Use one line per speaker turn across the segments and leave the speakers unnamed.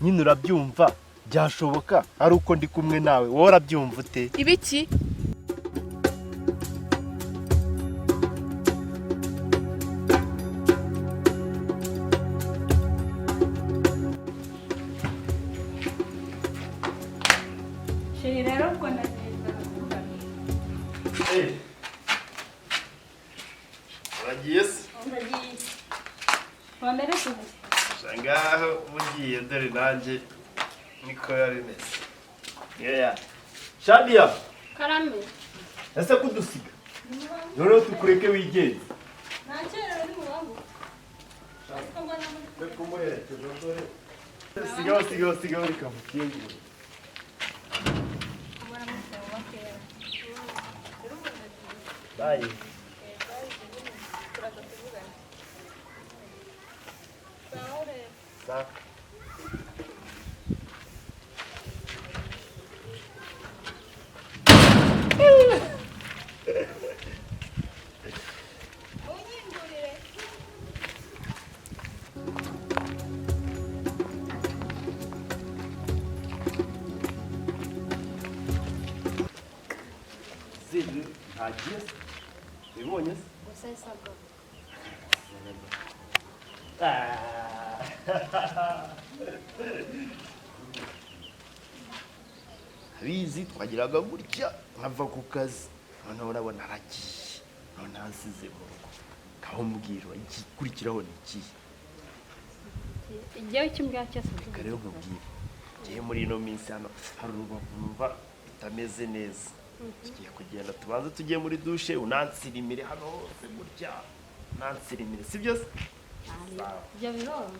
nyine urabyumva byashoboka ari uko ndi kumwe nawe wowe urabyumva ute
ibiki
sheri rero ubwo ndagenda kuvugana
uragiye se
ndagiye wanderetse
ngaho ugiye dore nanjye niko yari imeze yeya Shadia
karame
ese kudusiga noneho tukureke wigenze
nakera uri mu bangu
sigaho reka mukiyongere bayi sawa Zili agiye bibonye se
gusa isabwa
abizi twagiraga gutya nkava ku kazi noneho urabona aragiye none asize mu rugo kaho mbwira igikurikiraho ni ikihe
igihe cy'imbwa cyose
reka rero nkubwire ngiye muri ino minsi hano hari urubavu numva bitameze neza tugiye kugenda tubanze tugiye muri dushe unansirimire hano hose gutya unansirimire si byo se
ibyo biroroha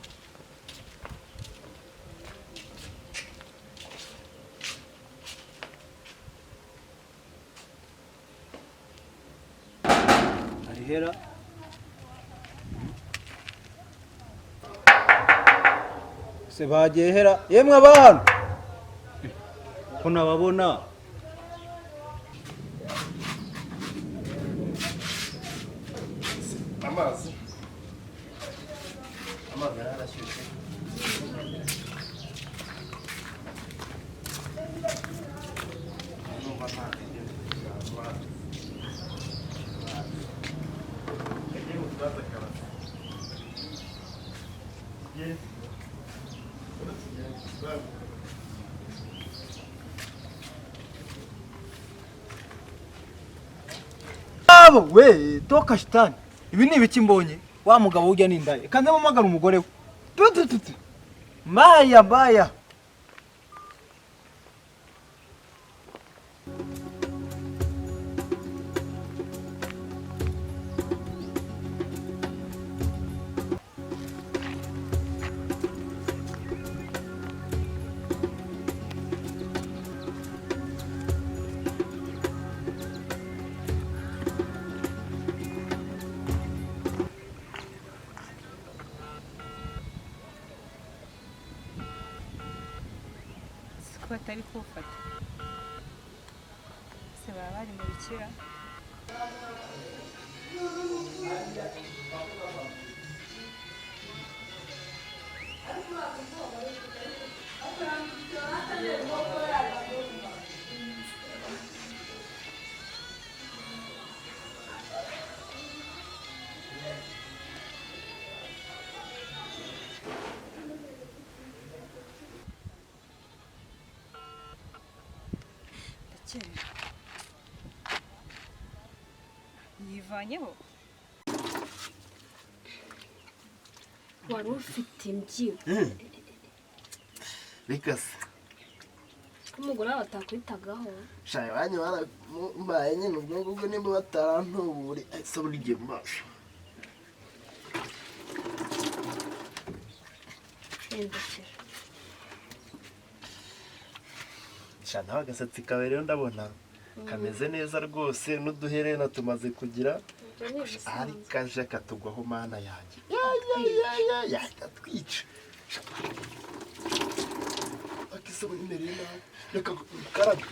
arihera se bagiye hera yemwe abantu ko nababona
amazi yarashyushye numva nta
abo we toka shitani ibi ni ibiki mbonye wa mugabo ujya n'indaye kanze mpamagara umugore we tutututu maya maya
batari kuwufata se baba bari mu bikira yivanyeho
wari ufite imbyino
reka se
ko umugore wawe atakwitagaho
shaye banyu barambaye nyine ubwo ngubwo nimba batarantubure ese buri gihe mbasha shana agasatsi kawe rero ndabona kameze neza rwose n'uduherena tumaze kugira ari kaje katugwaho mana yanjye yakatwica akisabona imbere y'inawe reka karaga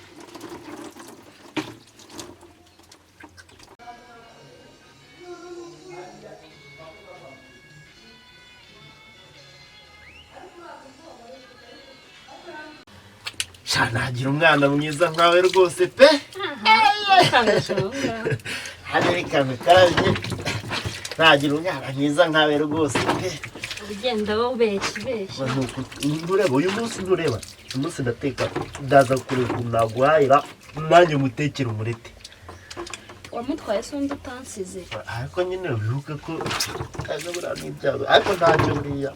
nagira umwana mwiza nkawe rwose pe hano reka mukarabye nagira umwana mwiza nkawe rwose pe
ugenda ubeshya
ntureba uyu munsi ntureba uyu munsi ndateka ndaza kureba ukuntu naguhahira nanjye mutekere umurete
wamutwaye se undi utansize
ariko nyine wibuke ko buriya n'ibyago ariko ntacyo buriya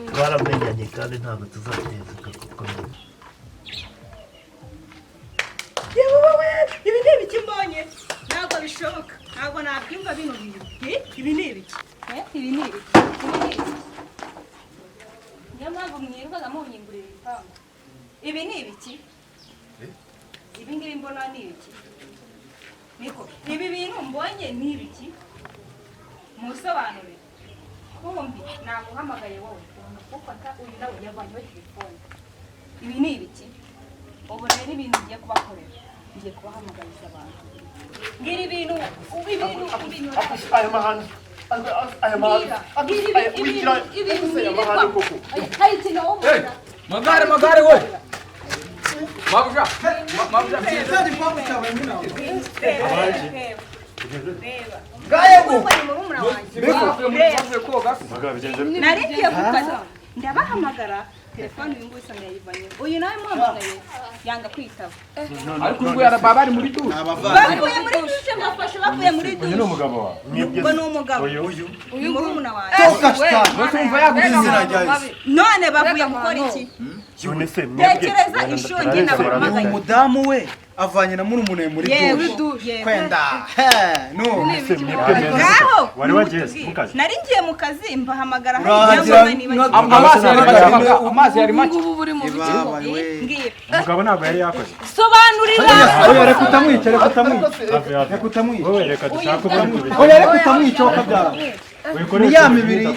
twaramenyanye kandi ntabwo tuzatezuka kuko
ibi ni ibiki mbonye ntabwo bishoboka ntabwo nabyumva bino bintu ibi ni ibiki ibi ni ibiki niyo mpamvu mwirirwaga munyingurira ibipangu ibi ni ibiki ibi ngibi mbona ni ibiki niko ibi bintu mbonye ni ibiki musobanurire kumbi naguhamagaye wowe ugomba gufata uyu nawe yavanyeho telefone ibi ni ibiki ubu rero ibintu ngiye kubakorera ngiye kubahamagariza abantu ngira ibintu
aya mahano
magare we mabuja
nari ngiye kukaza ndabahamagara telefone uyu nguyu usanga yayivanyeho uyu nawe muhamagaye yanga kwitaba
ariko ubwo yaraba bari muri dushe
bavuye muri dushe mbafashe bavuye muri dushe
ni umugabo wawe
ubwo ni umugabo uyu murumuna wanjye none bavuye gukora iki tekereza ishongi nabahamagaye
umudamu we avanye na murumuna we muri dushe kwenda
ngaho
wari wagiye mu kazi
nari ngiye mu kazi mbahamagara hariya
amazi yari make
ubu buri mu biki
ngiye
umugabo ntabwo yari yakoze
sobanurira
reka utamwica reka utamwica
wowe reka dushake ubundi
oya reka utamwica wakabyara ni ya mibiri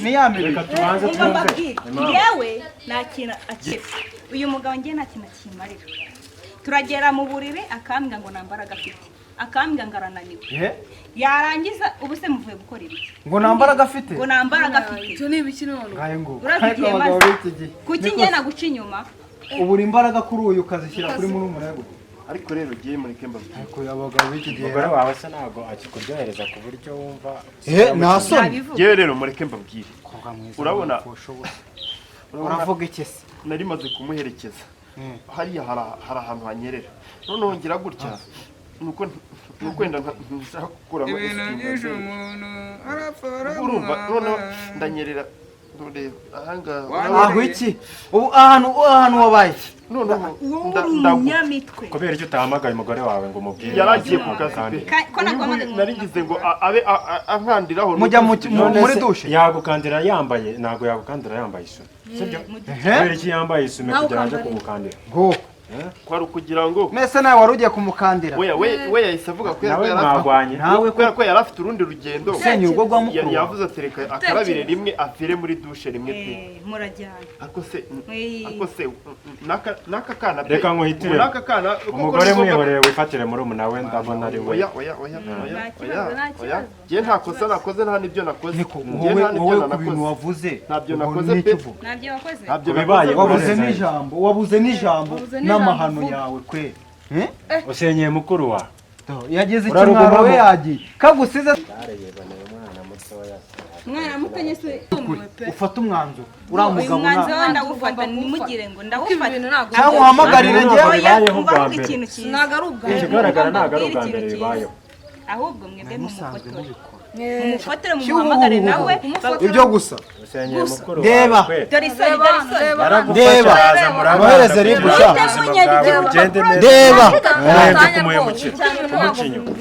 ni ya mibiri
reka tubanze twumve
yewe nta kintu akira uyu mugabo ngiye nta kintu akimarira turagera mu buriri akambwira ngo nambaraga afite akambwira ngo arananiwe yarangiza ubu se muvuye gukora ibiki
ngo nambaraga afite
ngo nambaraga afite
icyo ni ibiki none
ngaye ngo
urazigiye maze kuki njye naguca inyuma
ubura imbaraga kuri uyu ukazishyira kuri murumuna we
ariko rero ugiye muri kemba
ariko abagabo b'iki gihe
umugore wawe se ntabwo akikuryohereza ku buryo wumva
nta soni
yewe rero mureke mbabwire urabona
uravuga iki se
nari maze kumuherekeza hariya hari ahantu hanyerera noneho ngira gutya nuko wenda nshaka gukuramo
ibintu byinshi umuntu arapfora
urumva noneho ndanyerera ntureba ahangaha
aho iki ubu ahantu wabaye
noneho
umunyamitwe
kubera icyo utahamagaye umugore wawe ngo umubwire
yaragiye ku kazi
ko nakwamagaye
nari ngize ngo abe ankandiraho
mujya muri dushe
yagukandira yambaye ntabwo yagukandira yambaye isume sibyo kubera iki yambaye isume kugira ngo aje kumukandira
ngo
kwari ukugira ngo
mwese nawe wari ugiye kumukandira
we yahise avuga ko
nawe mwagwanye
kubera ko yari afite urundi rugendo
usenya urugo rwa mukuru
yavuze ati reka akarabire rimwe avire muri dushe rimwe pe
murajyana
ako se naka kana pe
reka nkuhitire
naka kana
umugore mwihoreye wifatire muri umuntu we ndabona ari we
oya je nta kosa nakoze nta nibyo nakoze
wowe ku bintu wavuze
ntabyo nakoze pe
ntabyo wakoze
ntabyo
bibaye
wabuze n'ijambo n'amahano yawe kwe
usenyeye mukuru wa
yageze ikimwaro we yagiye kagusize
mwana mutenye se
ufata umwanzuro uriya mugabo
umwanzuro ndagufata nimugire ngo ndagufata
cyangwa uhamagarire njyewe
bibayeho bwa mbere
ikintu cyiza
ntabwo ari ubwa
ikigaragara ntabwo ari ubwa mbere bibayeho
ahubwo mwebwe mumufotere mumuhamagare nawe
ibyo gusa
usenyeye mukuru
Reba.
wawe
dore isoni dore isoni
Reba. Mwohereze ribu sha.
ugende neza
Reba.
urenze kumuhemukira umuca inyuma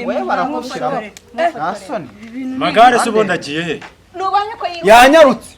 we baramushyiramo nta soni
magare se ubundi agiye he
nubonye ko
yanyarutse